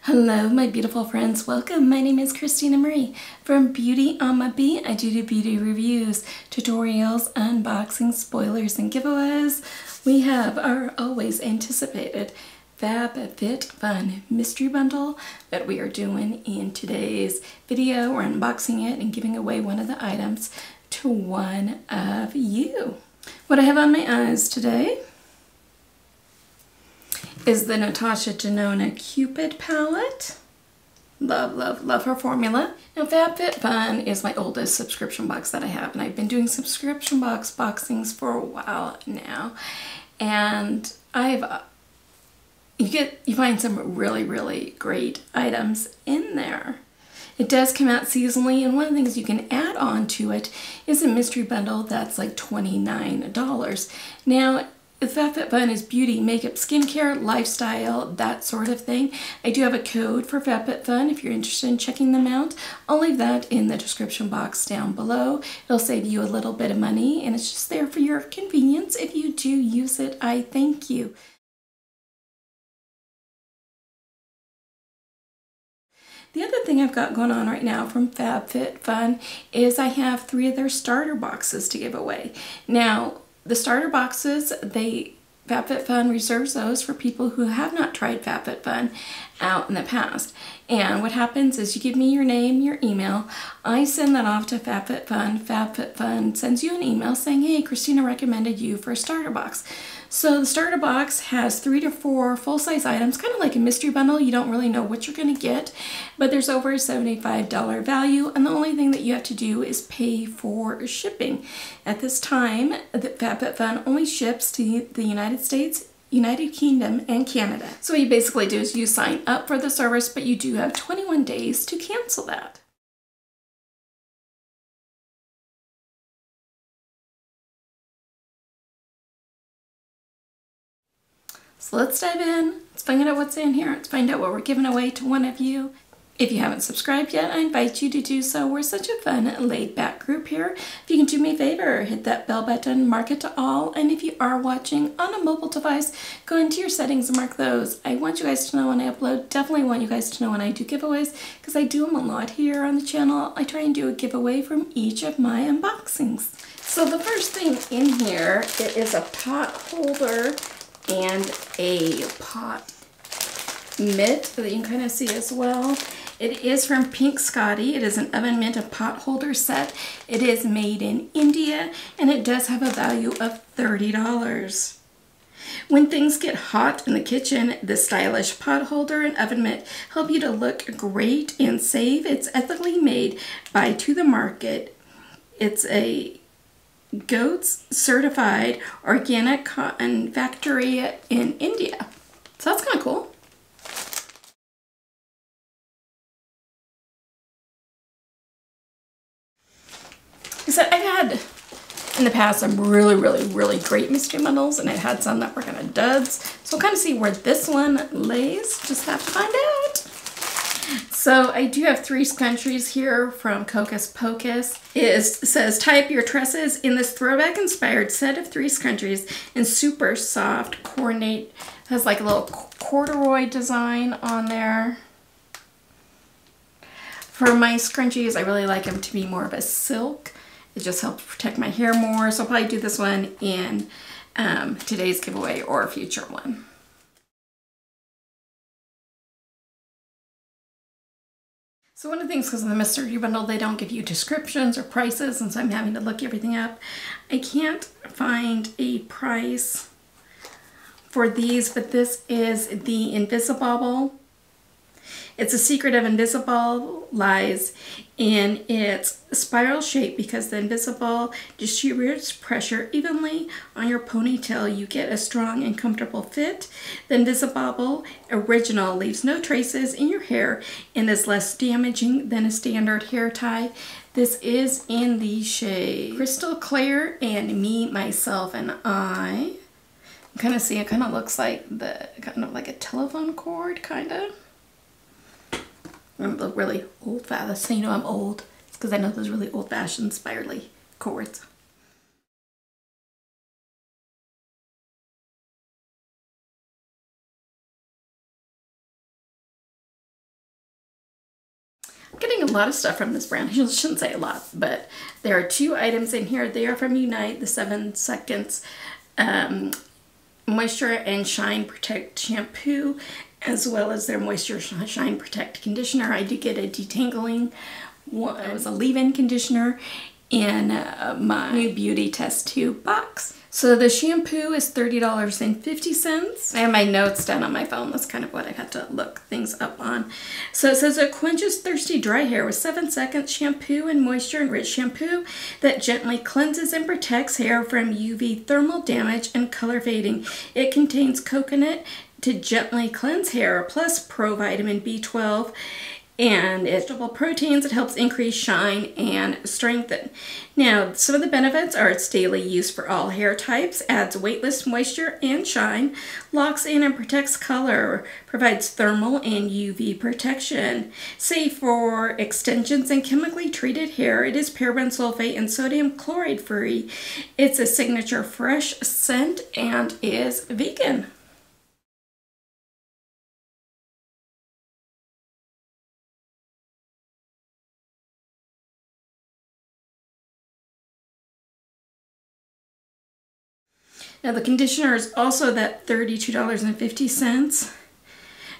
Hello, my beautiful friends. Welcome. My name is Christina Marie from BeautyAmaB. I do beauty reviews, tutorials, unboxings, spoilers, and giveaways. We have our always anticipated Fab Fit Fun mystery bundle that we are doing in today's video. We're unboxing it and giving away one of the items to one of you. What I have on my eyes today is the Natasha Denona Cupid palette. Love, love, love her formula. Now, FabFitFun is my oldest subscription box that I have, and I've been doing subscription box boxings for a while now. And you find some really, really great items in there. It does come out seasonally, and one of the things you can add on to it is a mystery bundle that's like $29. Now, FabFitFun is beauty, makeup, skincare, lifestyle, that sort of thing. I do have a code for FabFitFun if you're interested in checking them out. I'll leave that in the description box down below. It'll save you a little bit of money, and it's just there for your convenience. If you do use it, I thank you. The other thing I've got going on right now from FabFitFun is I have 3 of their starter boxes to give away. Now, the starter boxes, FabFitFun reserves those for people who have not tried FabFitFun out in the past. And what happens is you give me your name, your email, I send that off to FabFitFun. FabFitFun sends you an email saying, hey, Christina recommended you for a starter box. So the starter box has 3 to 4 full-size items, kind of like a mystery bundle. You don't really know what you're going to get, but there's over a $75 value, and the only thing that you have to do is pay for shipping. At this time, the FabFitFun only ships to the United States, United Kingdom, and Canada. So what you basically do is you sign up for the service, but you do have 21 days to cancel that. So let's dive in. Let's find out what's in here. Let's find out what we're giving away to one of you. If you haven't subscribed yet, I invite you to do so. We're such a fun, laid-back group here. If you can do me a favor, hit that bell button, mark it to all, and if you are watching on a mobile device, go into your settings and mark those. I want you guys to know when I upload. Definitely want you guys to know when I do giveaways, because I do them a lot here on the channel. I try and do a giveaway from each of my unboxings. So the first thing in here, it is a pot holder and a pot mitt that you can kind of see as well. It is from Pink Scotty. It is an oven mitt and pot holder set. It is made in India, and it does have a value of $30. When things get hot in the kitchen, this stylish pot holder and oven mitt help you to look great and save. It's ethically made by To The Market. It's a GOATS certified organic cotton factory in India. So that's kind of cool. I've had in the past some really great mystery bundles, and I've had some that were kind of duds. So we'll kind of see where this one lays. Just have to find out. So I do have 3 scrunchies here from Hocus Pocus. It says, tie up your tresses in this throwback inspired set of 3 scrunchies in super soft coordinate. It has like a little corduroy design on there. For my scrunchies, I really like them to be more of a silk. It just helps protect my hair more. So I'll probably do this one in today's giveaway or a future one. So one of the things, because of the mystery bundle, they don't give you descriptions or prices, and so I'm having to look everything up. I can't find a price for these, but this is the Invisibobble. It's a secret of Invisibobble lies in its spiral shape, because the Invisibobble distributes pressure evenly on your ponytail. You get a strong and comfortable fit. The Invisibobble Original leaves no traces in your hair and is less damaging than a standard hair tie. This is in the shade Crystal Clear and Me, Myself, and I. You kind of see it kind of looks like like a telephone cord, kind of. I'm really old-fashioned, so you know I'm old. It's because I know those really old-fashioned spirally cords. lot of stuff from this brand. I shouldn't say a lot, but there are 2 items in here. They are from Unite, the 7 Seconds Moisture and Shine Protect Shampoo, as well as their Moisture Shine Protect Conditioner. I did get a detangling one. It was a leave-in conditioner in my new Beauty Test Tube box. So the shampoo is $30.50. I have my notes down on my phone. That's kind of what I had to look things up on. So it says it quenches thirsty dry hair with 7 seconds shampoo and moisture enriched shampoo that gently cleanses and protects hair from UV thermal damage and color fading. It contains coconut to gently cleanse hair plus pro vitamin B12 and vegetable proteins. It helps increase shine and strengthen. Now, some of the benefits are its daily use for all hair types, adds weightless moisture and shine, locks in and protects color, provides thermal and UV protection, safe for extensions and chemically treated hair. It is paraben sulfate and sodium chloride free. It's a signature fresh scent and is vegan. Now the conditioner is also that $32.50.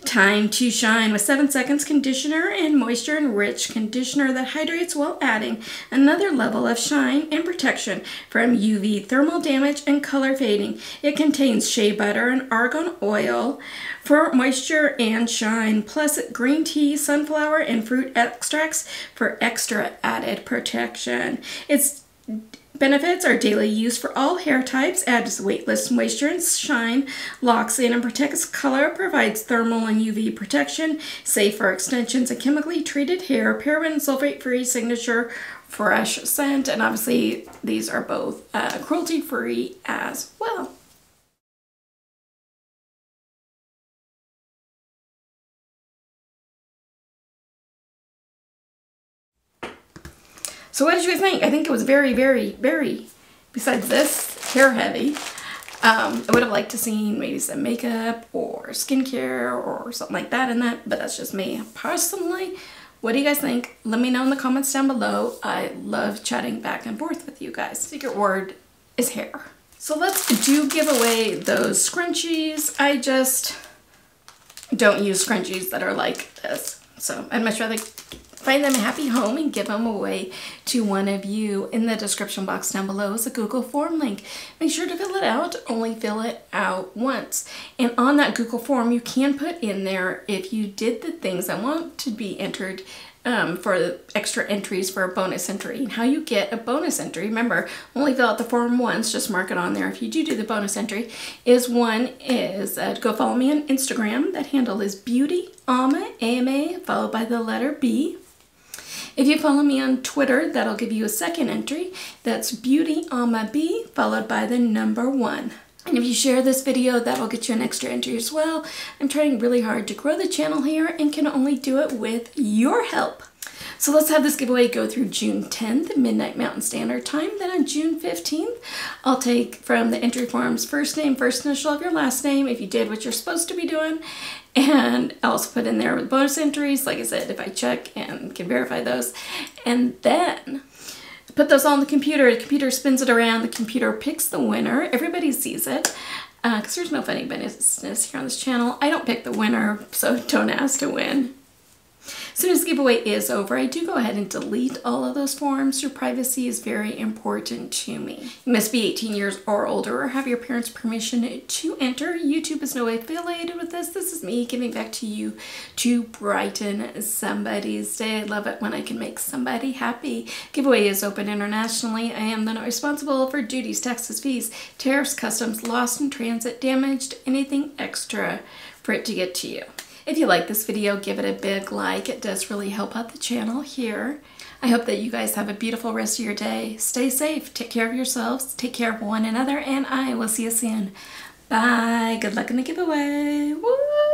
Time to Shine with 7 seconds conditioner and moisture enriched conditioner that hydrates while adding another level of shine and protection from UV thermal damage and color fading. It contains shea butter and argan oil for moisture and shine, plus green tea, sunflower, and fruit extracts for extra added protection. Its benefits are daily use for all hair types, adds weightless moisture and shine, locks in and protects color, provides thermal and UV protection, safe for extensions and chemically treated hair, paraben sulfate free, signature fresh scent, and obviously these are both cruelty free as well. So what did you guys think? I think it was very, besides this, hair heavy. I would have liked to see maybe some makeup or skincare or something like that in that, but that's just me personally. What do you guys think? Let me know in the comments down below. I love chatting back and forth with you guys. Secret word is hair. So let's give away those scrunchies. I just don't use scrunchies that are like this. So I'd much rather find them a happy home and give them away to one of you. In the description box down below is a Google form link. Make sure to fill it out. Only fill it out once. And on that Google form, you can put in there if you did the things I want to be entered for the extra entries for a bonus entry. And how you get a bonus entry, remember, only fill out the form once, just mark it on there if you do the bonus entry, is go follow me on Instagram. That handle is BeautyAmaB, A-M-A, followed by the letter B. If you follow me on Twitter, that'll give you a second entry. That's BeautyAmaB, followed by the number 1. And if you share this video, that'll get you an extra entry as well. I'm trying really hard to grow the channel here and can only do it with your help. So let's have this giveaway go through June 10th, midnight Mountain Standard Time. Then on June 15th, I'll take from the entry forms first name, first initial of your last name, if you did what you're supposed to be doing. And I'll also put in there with bonus entries, like I said, if I check and can verify those. And then put those on the computer spins it around, the computer picks the winner, everybody sees it. Because there's no funny business here on this channel. I don't pick the winner, so don't ask to win. As soon as the giveaway is over, I do go ahead and delete all of those forms. Your privacy is very important to me. You must be 18 years or older or have your parents' permission to enter. YouTube is no way affiliated with this. This is me giving back to you to brighten somebody's day. I love it when I can make somebody happy. Giveaway is open internationally. I am not responsible for duties, taxes, fees, tariffs, customs, lost in transit, damaged, anything extra for it to get to you. If you like this video, give it a big like. It does really help out the channel here. I hope that you guys have a beautiful rest of your day. Stay safe, take care of yourselves, take care of one another, and I will see you soon. Bye. Good luck in the giveaway. Woo!